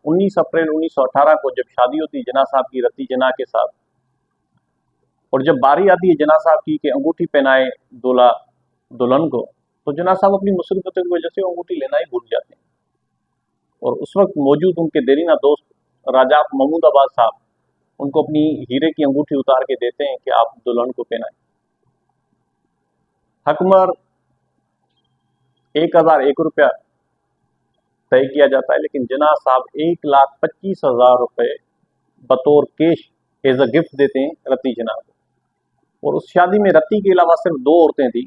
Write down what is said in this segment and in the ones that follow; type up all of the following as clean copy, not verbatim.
19 अप्रैल 1918 को जब शादी होती है जना साहब की रती जना के साथ, और जब बारी आती है जना साहब की कि अंगूठी पहनाए दूल्हा दुल्हन को, तो जना साहब अपनी मुसीबतों की वजह से अंगूठी लेना ही भूल जाते हैं। और उस वक्त मौजूद उनके देरीना दोस्त राजा महमूदाबाद साहब उनको अपनी हीरे की अंगूठी उतार के देते हैं कि आप दुल्हन को पहनाएं। हकमर 1001 रुपया तय किया जाता है, लेकिन जना साहब 1,25,000 रुपए बतौर कैश एज अ गिफ्ट देते हैं रती जना को। और उस शादी में रती के अलावा सिर्फ 2 औरतें थी,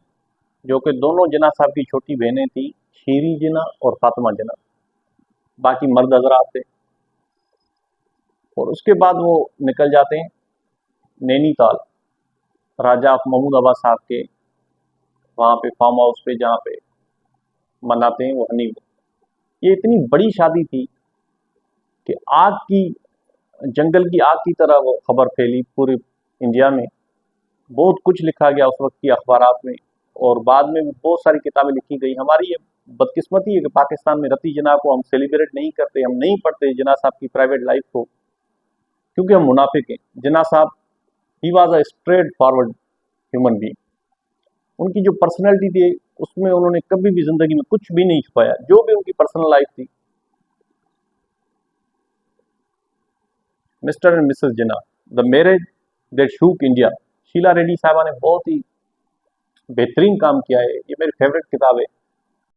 जो कि दोनों जना साहब की छोटी बहनें थी, शीरी जना और फातिमा जना। बाकी मर्द हजरात थे। और उसके बाद वो निकल जाते हैं नैनीताल, राजा महमूदाबाद साहब के वहाँ पे फार्म हाउस पे, जहाँ पे मनाते हैं वो हनीमून। ये इतनी बड़ी शादी थी कि आग की, जंगल की आग की तरह वो खबर फैली पूरे इंडिया में। बहुत कुछ लिखा गया उस वक्त की अखबारात में, और बाद में भी बहुत सारी किताबें लिखी गई। हमारी ये बदकिस्मती है कि पाकिस्तान में रती जना को हम सेलिब्रेट नहीं करते, हम नहीं पढ़ते जना साहब की प्राइवेट लाइफ को, क्योंकि हम मुनाफिक हैं। जना साहब he was a straight forward human being. उनकी जो पर्सनैलिटी थी उसमें उन्होंने कभी भी जिंदगी में कुछ भी नहीं छुपाया, जो भी उनकी पर्सनल लाइफ थी। Mister and missus Jinnah, the marriage that shook India, Sheela Reddy साहबा ने बहुत ही बेहतरीन काम किया है। ये मेरी फेवरेट किताब है।